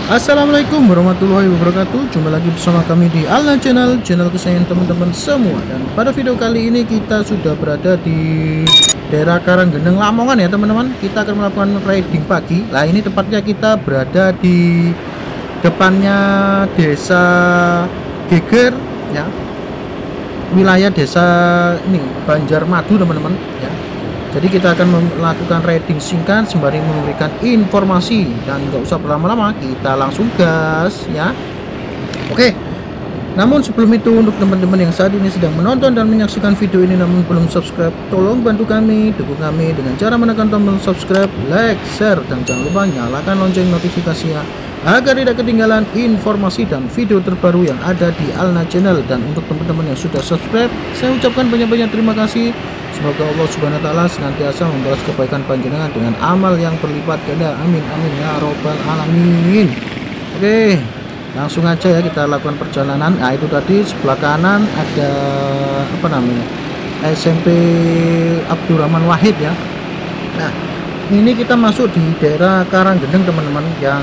Assalamualaikum warahmatullahi wabarakatuh. Jumpa lagi bersama kami di Alna Channel, channel kesayangan teman-teman semua. Dan pada video kali ini kita sudah berada di daerah Karanggeneng Lamongan ya teman-teman. Kita akan melakukan riding pagi. Nah, ini tepatnya kita berada di depannya desa Geger ya. Wilayah desa ini Banjarmadu teman-teman ya. Jadi kita akan melakukan riding singkat sembari memberikan informasi, dan nggak usah berlama-lama, kita langsung gas ya. Oke. Namun sebelum itu, untuk teman-teman yang saat ini sedang menonton dan menyaksikan video ini namun belum subscribe, tolong bantu kami, dukung kami dengan cara menekan tombol subscribe, like, share, dan jangan lupa nyalakan lonceng notifikasinya agar tidak ketinggalan informasi dan video terbaru yang ada di Alna Channel. Dan untuk teman-teman yang sudah subscribe, saya ucapkan banyak-banyak terima kasih. Semoga Allah Subhanahu wa Ta'ala senantiasa membalas kebaikan panjenengan dengan amal yang berlipat ganda. Amin amin ya robbal alamin. Oke, langsung aja ya kita lakukan perjalanan. Nah, itu tadi sebelah kanan ada apa namanya, SMP Abdurrahman Wahid ya. Nah, ini kita masuk di daerah Karanggeneng teman-teman, yang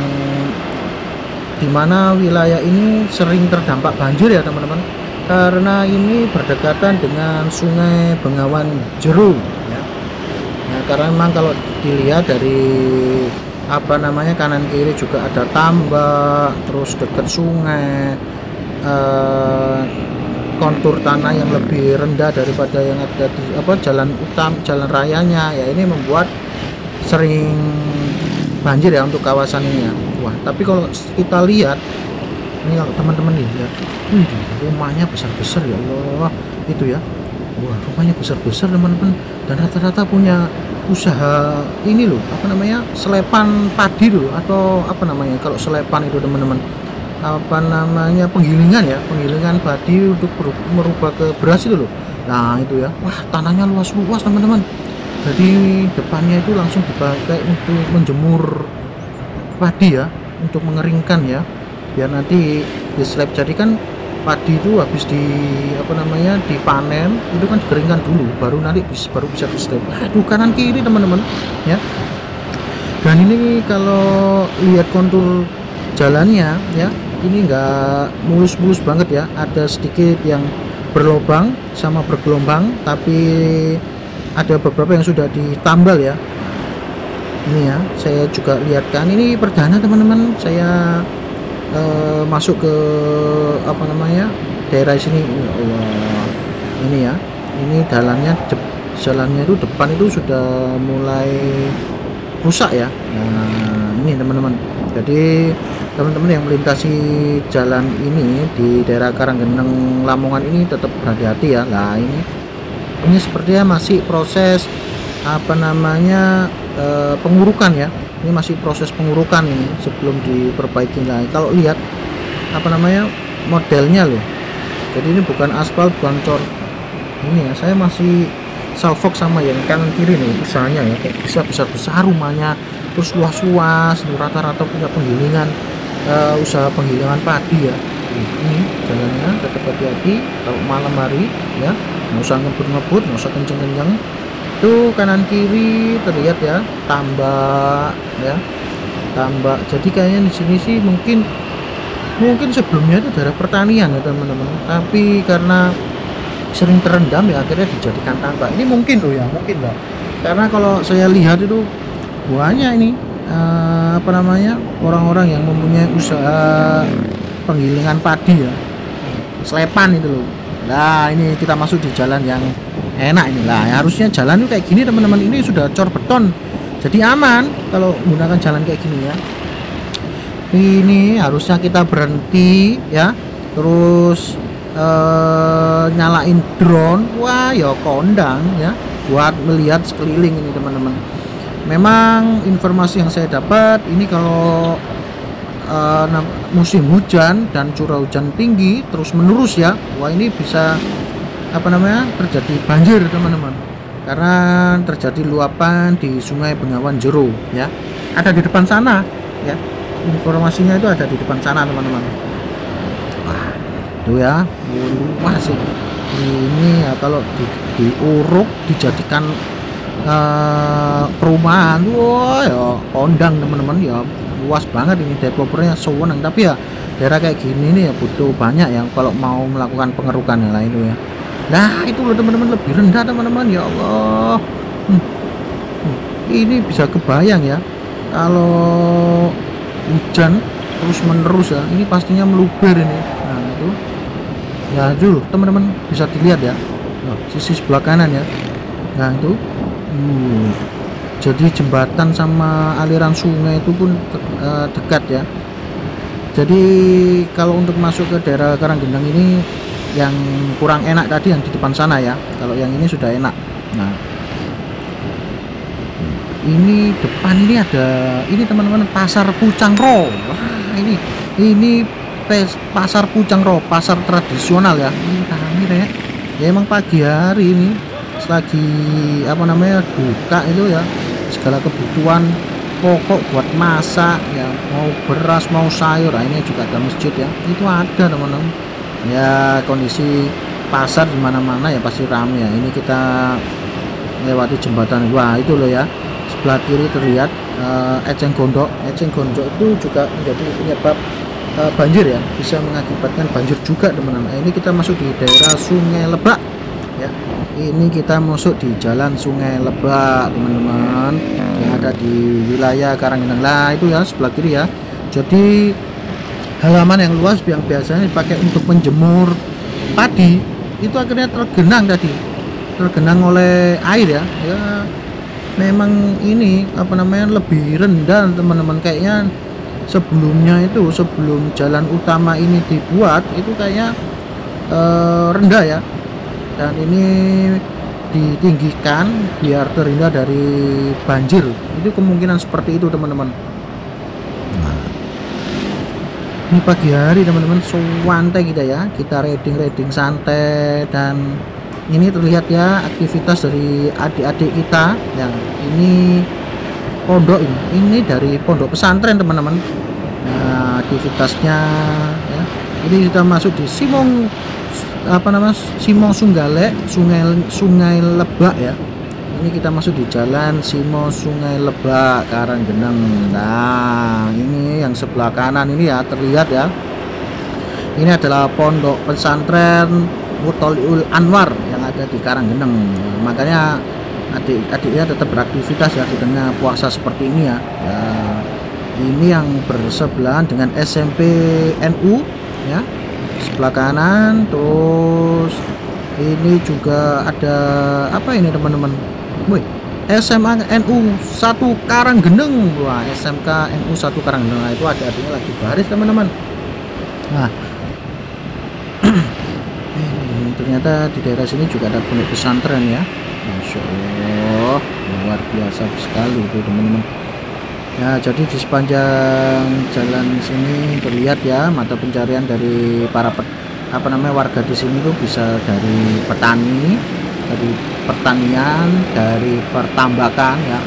dimana wilayah ini sering terdampak banjir ya teman-teman, karena ini berdekatan dengan Sungai Bengawan Jero ya. Nah, karena memang kalau dilihat dari apa namanya kanan kiri juga ada tambak, terus dekat sungai, kontur tanah yang lebih rendah daripada yang ada di jalan jalan rayanya ya. Ini membuat sering banjir ya untuk kawasan ini ya. Wah, tapi kalau kita lihat ini, kalau teman-teman lihat, rumahnya besar-besar ya Allah, itu ya. Wah, rumahnya besar-besar teman-teman, dan rata-rata punya usaha ini loh, apa namanya, selepan padi loh, atau apa namanya kalau selepan itu teman-teman, apa namanya, penggilingan ya, penggilingan padi untuk merubah ke beras itu loh. Nah itu ya, wah tanahnya luas-luas teman-teman. Jadi depannya itu langsung dipakai untuk menjemur padi ya, untuk mengeringkan ya, biar nanti di slab. Jadi kan padi itu habis di apa namanya dipanen itu kan dikeringkan dulu, baru nanti baru bisa di slab. Aduh, kanan kiri teman-teman ya. Dan ini kalau lihat kontur jalannya ya, ini enggak mulus-mulus banget ya, ada sedikit yang berlobang sama bergelombang, tapi ada beberapa yang sudah ditambal ya. Ini ya, saya juga lihatkan ini perdana teman-teman, saya masuk ke apa namanya daerah sini. Ya Allah, ini ya, ini jalannya itu depan itu sudah mulai rusak ya. Nah ini teman-teman, jadi teman-teman yang melintasi jalan ini di daerah Karanggeneng Lamongan ini tetap berhati-hati ya. Nah ini sepertinya masih proses apa namanya pengurukan ya. Ini masih proses pengurukan ini sebelum diperbaiki. Nah, kalau lihat apa namanya modelnya loh, jadi ini bukan aspal, bukan cor. Ini ya, saya masih salfok sama yang kanan kiri nih usahanya ya, kayak bisa besar-besar rumahnya, terus luas-luas, rata-rata punya penggilingan, usaha penggilingan padi ya. Ini jalannya tetap hati-hati kalau malam hari ya, nggak usah ngebut-ngebut, nggak usah kenceng-kenceng. Itu kanan kiri terlihat ya, tambak ya, tambak. Jadi kayaknya di sini sih mungkin sebelumnya itu daerah pertanian ya teman-teman, tapi karena sering terendam ya akhirnya dijadikan tambak. Ini mungkin loh ya, mungkin lah, karena kalau saya lihat itu banyak ini apa namanya orang-orang yang mempunyai usaha penggilingan padi ya, selepan itu loh. Nah ini kita masuk di jalan yang enak inilah, harusnya jalan itu kayak gini teman-teman. Ini sudah cor beton, jadi aman kalau menggunakan jalan kayak gini ya. Ini harusnya kita berhenti ya, terus nyalain drone. Wah ya kondang ya, buat melihat sekeliling ini teman-teman. Memang informasi yang saya dapat ini kalau musim hujan dan curah hujan tinggi terus menerus ya, wah ini bisa apa namanya terjadi banjir teman-teman, karena terjadi luapan di Sungai Bengawan Jero ya. Ada di depan sana ya, informasinya itu ada di depan sana teman-teman. Wah itu ya, luas sih ini ya. Kalau diuruk dijadikan perumahan, wah ya kondang teman-teman ya, luas banget ini, developernya sewenang. Tapi ya daerah kayak gini nih ya butuh banyak ya kalau mau melakukan pengerukan ya lah itu ya. Nah itu loh teman-teman, lebih rendah teman-teman, ya Allah. Hmm, ini bisa kebayang ya kalau hujan terus menerus ya, ini pastinya meluber ini. Nah itu ya dulu teman-teman bisa dilihat ya. Nah, sisi sebelah kanan ya. Nah itu jadi jembatan sama aliran sungai itu pun dekat ya. Jadi kalau untuk masuk ke daerah Karanggendang ini yang kurang enak tadi yang di depan sana ya. Kalau yang ini sudah enak. Nah ini depan ini ada ini teman-teman, pasar Pucangro. Wah ini pasar Pucangro, pasar tradisional ya. Ini kami ya emang pagi hari ini selagi apa namanya buka itu ya, segala kebutuhan pokok buat masak ya, mau beras mau sayur. Nah, ini juga ada masjid ya, itu ada teman-teman ya. Kondisi pasar di mana-mana ya pasti ramai ya. Ini kita lewati jembatan, wah itu loh ya, sebelah kiri terlihat eceng gondok. Eceng gondok itu juga menjadi penyebab banjir ya, bisa mengakibatkan banjir juga teman-teman. Ini kita masuk di daerah Sungai Lebak ya. Ini kita masuk di jalan Sungai Lebak teman-teman, yang ada di wilayah Karanggendang lah itu ya, sebelah kiri ya. Jadi halaman yang luas yang biasanya dipakai untuk menjemur padi itu akhirnya tergenang oleh air ya. Ya memang ini apa namanya lebih rendah teman-teman, kayaknya sebelumnya itu sebelum jalan utama ini dibuat itu kayaknya rendah ya, dan ini ditinggikan biar terhindar dari banjir. Itu kemungkinan seperti itu teman-teman. Nah, ini pagi hari teman-teman, santai kita ya, kita reading santai. Dan ini terlihat ya aktivitas dari adik-adik kita yang ini pondok ini dari pondok pesantren teman-teman. Nah aktivitasnya ya, ini kita masuk di Simong Sunggale, Sungai Lebak ya. Ini kita masuk di jalan Simo Sungai Lebak Karanggendang. Nah ini yang sebelah kanan ini ya terlihat ya, ini adalah pondok pesantren Mutoliul Anwar yang ada di Karanggendang. Nah, makanya adik-adiknya tetap beraktivitas ya di tengah puasa seperti ini ya. Nah, ini yang bersebelahan dengan SMP NU ya, sebelah kanan. Terus ini juga ada apa ini teman-teman, wih, SMA NU 1 Karanggendang. Wah SMK NU 1 Karanggendang. Nah, itu adik-adiknya lagi baris teman-teman. Nah ternyata di daerah sini juga ada pondok pesantren ya. Masya Allah luar biasa sekali itu teman-teman ya. Jadi di sepanjang jalan sini terlihat ya mata pencarian dari para warga di sini tuh bisa dari petani, dari pertanian, dari pertambakan ya.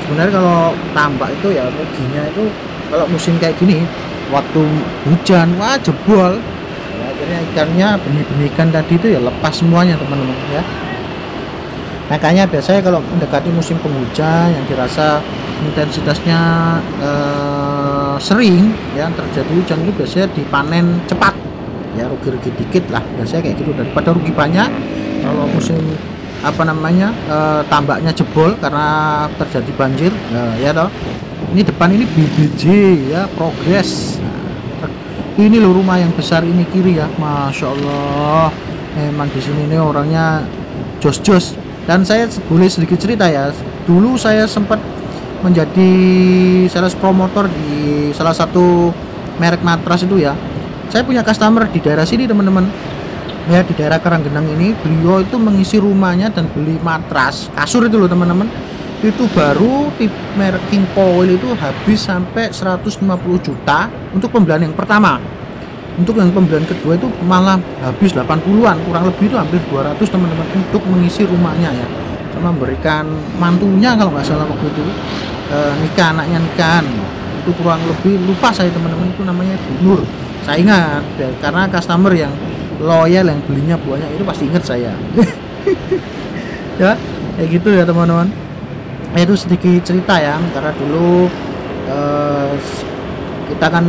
Sebenarnya kalau tambak itu ya ruginya itu kalau musim kayak gini, waktu hujan wah jebol ya, akhirnya ikannya, benih-benih ikan tadi itu ya lepas semuanya teman-teman ya. Makanya biasanya kalau mendekati musim penghujan yang dirasa intensitasnya sering ya terjadi hujan, itu biasanya dipanen cepat ya, rugi-rugi dikit lah biasanya kayak gitu daripada rugi banyak. Kalau musim tambaknya jebol karena terjadi banjir ya toh. Ini depan ini BBJ ya, Progres. Nah, ini loh rumah yang besar ini kiri ya, Masya Allah. Memang di sini nih orangnya jos-jos. Dan saya boleh sedikit cerita ya, dulu saya sempat menjadi sales promotor di salah satu merek matras itu ya. Saya punya customer di daerah sini teman-teman ya, di daerah Karanggendang ini. Beliau itu mengisi rumahnya dan beli matras kasur itu loh teman-teman, itu baru tip merek King Coil itu habis sampai 150 juta untuk pembelian yang pertama. Untuk yang pembelian kedua itu malah habis 80-an, kurang lebih itu hampir 200 teman-teman, untuk mengisi rumahnya ya, sama memberikan mantunya kalau nggak salah waktu itu nikah, anaknya nikahan. Itu kurang lebih lupa saya teman-teman, itu namanya Bu Nur. Saya ingat ya, karena customer yang loyal yang belinya banyak itu pasti ingat saya. Ya kayak gitu ya teman-teman. Itu sedikit cerita ya, karena dulu kita kan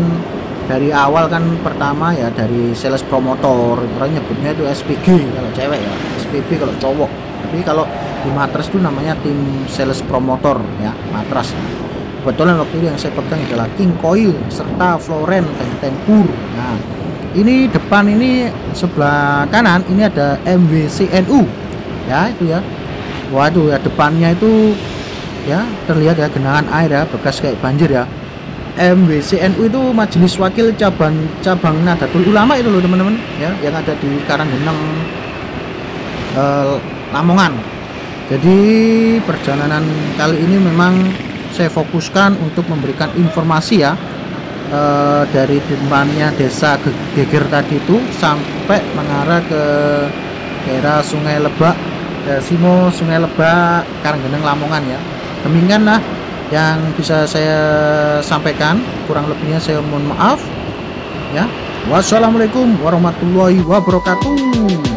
dari awal kan pertama ya dari sales promotor, orang nyebutnya itu SPG kalau cewek ya, SPP kalau cowok. Tapi kalau di matras itu namanya tim sales promotor ya, matras. Kebetulan waktu itu yang saya pegang adalah King Coil serta Floren dan Tempur. Nah, ini depan ini sebelah kanan ini ada MWCNU ya, itu ya. Waduh ya, depannya itu ya terlihat ya genangan air ya, bekas kayak banjir ya. MWCNU itu Majelis Wakil Cabang Nahdlatul Ulama itu loh teman-teman ya, yang ada di Karanggeneng, Lamongan. Jadi perjalanan kali ini memang saya fokuskan untuk memberikan informasi ya, dari depannya desa Geger tadi itu sampai mengarah ke daerah Sungai Lebak, Simo, Sungai Lebak, Karanggeneng, Lamongan ya. Demikian lah yang bisa saya sampaikan, kurang lebihnya saya mohon maaf ya. Wassalamualaikum warahmatullahi wabarakatuh.